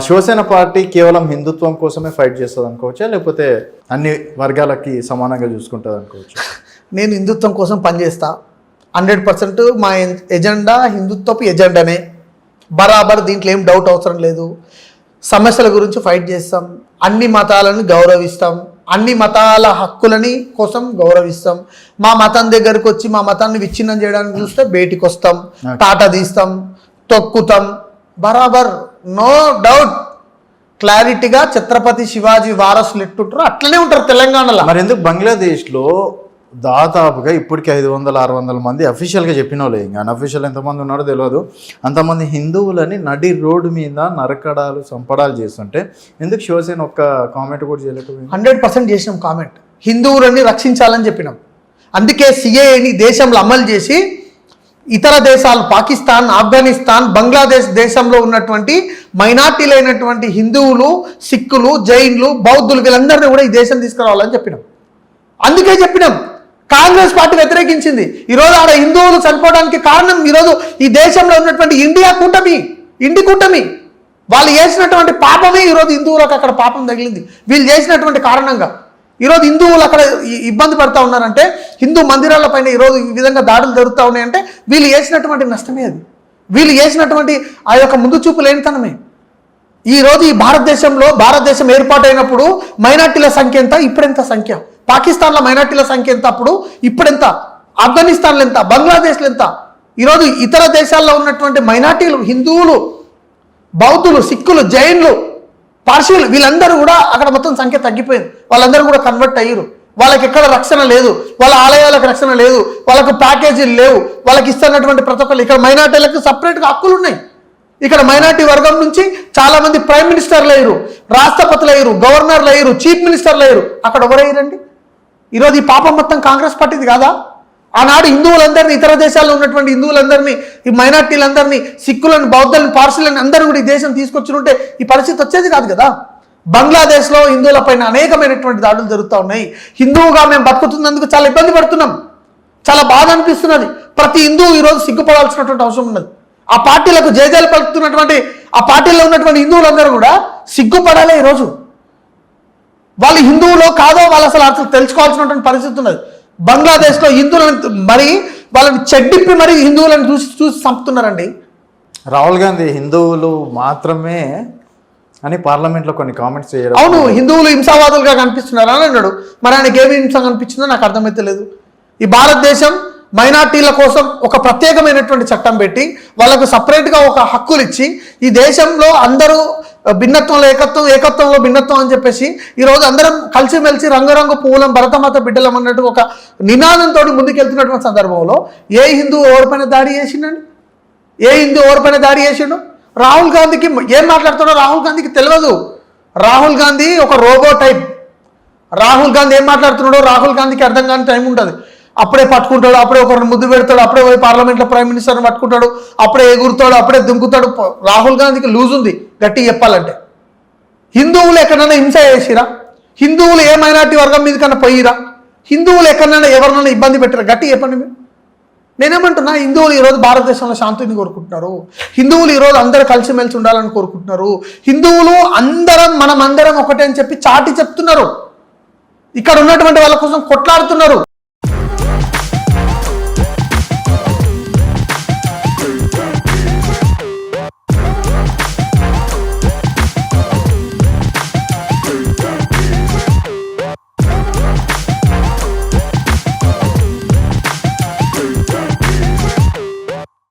Shiv Sena party కేవలం హిందుత్వం కోసమే ఫైట్ చేస్తుంది అనుకోవచ్చా, లేకపోతే అన్ని వర్గాలకి సమానంగా చూసుకుంటుంది అనుకోవచ్చు? నేను హిందుత్వం కోసం పనిచేస్తా. 100% మా ఎజెండా హిందుత్వపు ఎజెండానే, బరాబర్. దీంట్లో ఏం డౌట్ అవసరం లేదు. సమస్యల గురించి ఫైట్ చేస్తాం, అన్ని మతాలను గౌరవిస్తాం, అన్ని మతాల హక్కులని కోసం గౌరవిస్తాం. మా మతం దగ్గరకు వచ్చి మా మతాన్ని విచ్ఛిన్నం చేయడానికి చూస్తే బయటికి వస్తాం, తాట తీస్తాం, తొక్కుతాం, బరాబర్. No doubt. క్లారిటీగా ఛత్రపతి శివాజీ వారసులు ఎట్టుంటారో అట్లనే ఉంటారు తెలంగాణలో. మరి ఎందుకు బంగ్లాదేశ్లో దాదాపుగా ఇప్పటికి 500-600 మంది అఫీషియల్గా చెప్పిన వాళ్ళే, ఇంకా అన్అఫీషియల్ ఎంతమంది ఉన్నారో తెలియదు, అంతమంది హిందువులని నడి రోడ్డు మీద నరకడాలు చంపడాలు చేస్తుంటే ఎందుకు శివసేన ఒక్క కామెంట్ కూడా చేయలేకపోయింది? 100% చేసినాం కామెంట్. హిందువులని రక్షించాలని చెప్పినాం. అందుకే సిఏఏని దేశంలో అమలు చేసి ఇతర దేశాలు పాకిస్తాన్, ఆఫ్ఘనిస్తాన్, బంగ్లాదేశ్ దేశంలో ఉన్నటువంటి మైనార్టీలైనటువంటి హిందువులు, సిక్కులు, జైన్లు, బౌద్ధులు వీళ్ళందరినీ కూడా ఈ దేశం తీసుకురావాలని చెప్పినాం. అందుకే చెప్పినాం. కాంగ్రెస్ పార్టీ వ్యతిరేకించింది. ఈరోజు ఆడ హిందువులు చనిపోవడానికి కారణం ఈరోజు ఈ దేశంలో ఉన్నటువంటి ఇండి కూటమి వాళ్ళు చేసినటువంటి పాపమే ఈరోజు హిందువులకు అక్కడ పాపం తగిలింది. వీళ్ళు చేసినటువంటి కారణంగా ఈరోజు హిందువులు అక్కడ ఇబ్బంది పడుతూ ఉన్నారంటే, హిందూ మందిరాల పైన ఈరోజు ఈ విధంగా దాడులు జరుగుతూ ఉన్నాయంటే వీళ్ళు చేసినటువంటి నష్టమే అది. వీళ్ళు చేసినటువంటి ఆ యొక్క ముందు చూపు లేనితనమే. ఈరోజు ఈ భారతదేశం ఏర్పాటైనప్పుడు మైనార్టీల సంఖ్య ఎంత, ఇప్పుడెంత సంఖ్య? పాకిస్తాన్లో మైనార్టీల సంఖ్య ఎంత, అప్పుడు ఇప్పుడెంత? ఆఫ్ఘనిస్తాన్లో ఎంత? బంగ్లాదేశ్లో ఎంత? ఈరోజు ఇతర దేశాల్లో ఉన్నటువంటి మైనార్టీలు, హిందువులు, బౌద్ధులు, సిక్కులు, జైన్లు, పార్సీలు వీళ్ళందరూ కూడా అక్కడ మొత్తం సంఖ్య తగ్గిపోయింది. వాళ్ళందరూ కూడా కన్వర్ట్ అయ్యారు. వాళ్ళకి ఎక్కడ రక్షణ లేదు, వాళ్ళ ఆలయాలకు రక్షణ లేదు, వాళ్ళకు ప్యాకేజీలు లేవు, వాళ్ళకి ఇస్తున్నటువంటి ప్రతి ఒక్కరు. ఇక్కడ మైనార్టీలకు సపరేట్గా హక్కులు ఉన్నాయి. ఇక్కడ మైనార్టీ వర్గం నుంచి చాలా మంది ప్రైమ్ మినిస్టర్లు అయ్యారు, రాష్ట్రపతులు అయ్యారు, గవర్నర్లు అయ్యారు, చీఫ్ మినిస్టర్లు అయ్యారు. అక్కడ ఎవరయ్యారండి? ఈరోజు ఈ పాపం మొత్తం కాంగ్రెస్ పార్టీది కాదా? ఆనాడు హిందువులందరినీ, ఇతర దేశాల్లో ఉన్నటువంటి హిందువులందరినీ, ఈ మైనార్టీలందరినీ, సిక్కులను, బౌద్ధులను, పార్సీలను అందరూ కూడా ఈ దేశం తీసుకొచ్చుంటే ఈ పరిస్థితి వచ్చేది కాదు కదా. బంగ్లాదేశ్లో హిందువులపైన అనేకమైనటువంటి దాడులు జరుగుతూ ఉన్నాయి. హిందువుగా మేము బతుకుతున్నందుకు చాలా ఇబ్బంది పడుతున్నాం, చాలా బాధ అనిపిస్తున్నది. ప్రతి హిందువు ఈరోజు సిగ్గుపడాల్సినటువంటి అవసరం ఉన్నది. ఆ పార్టీలకు జయజయలు పలుకుతున్నటువంటి ఆ పార్టీలో ఉన్నటువంటి హిందువులందరూ కూడా సిగ్గుపడాలి. ఈరోజు వాళ్ళు హిందువులో కాదో వాళ్ళు అసలు తెలుసుకోవాల్సినటువంటి పరిస్థితి ఉన్నది. బంగ్లాదేశ్లో హిందువులను మరి వాళ్ళని చెడ్డిప్పి మరి హిందువులను చూసి చంపుతున్నారండి. రాహుల్ గాంధీ హిందువులు మాత్రమే అని పార్లమెంట్లో కొన్ని కామెంట్స్ చేయడం. అవును, హిందువులు హింసావాదులుగా కనిపిస్తున్నారు అని అన్నాడు. మరి ఆయనకి ఏమి హింస కనిపించిందో నాకు అర్థమైతే లేదు. ఈ భారతదేశం మైనార్టీల కోసం ఒక ప్రత్యేకమైనటువంటి చట్టం పెట్టి వాళ్ళకు సపరేట్గా ఒక హక్కులు ఇచ్చి ఈ దేశంలో అందరూ భిన్నత్వంలో ఏకత్వం, ఏకత్వంలో భిన్నత్వం అని చెప్పేసి ఈరోజు అందరం కలిసిమెలిసి రంగురంగు పువ్వులం, భరతమాత బిడ్డలం అన్నట్టు ఒక నినాదంతో ముందుకెళ్తున్నటువంటి సందర్భంలో ఏ హిందువు ఎవరిపైన దాడి చేసిండండి? ఏ హిందువు ఎవరిపైన దాడి చేసిండు? రాహుల్ గాంధీకి ఏం మాట్లాడుతాడో రాహుల్ గాంధీకి తెలియదు. రాహుల్ గాంధీ ఒక రోబో టైప్. రాహుల్ గాంధీ ఏం మాట్లాడుతున్నాడో రాహుల్ గాంధీకి అర్థం కాని టైం ఉంటుంది. అప్పుడే పట్టుకుంటాడు, అప్పుడే ఒకరిని ముద్దు పెడతాడు, అప్పుడే పోయి పార్లమెంట్లో ప్రైమ్ మినిస్టర్ని పట్టుకుంటాడు, అప్పుడే ఎగురుతాడు, అప్పుడే దుంకుతాడు. రాహుల్ గాంధీకి లూజ్ ఉంది గట్టి చెప్పాలంటే. హిందువులు ఎక్కడైనా హింస చేసిరా? హిందువులు ఏ మైనార్టీ వర్గం మీద కన్నా పోయిరా? హిందువులు ఎక్కడైనా ఎవరినైనా ఇబ్బంది పెట్టిరా? గట్టి చెప్పండి మీరు. నేనేమంటున్నా, హిందువులు ఈరోజు భారతదేశంలో శాంతిని కోరుకుంటున్నారు. హిందువులు ఈరోజు అందరూ కలిసిమెలిసి ఉండాలని కోరుకుంటున్నారు. హిందువులు మనం అందరం ఒకటే అని చెప్పి చాటి చెప్తున్నారు. ఇక్కడ ఉన్నటువంటి వాళ్ళ కోసం కొట్లాడుతున్నారు.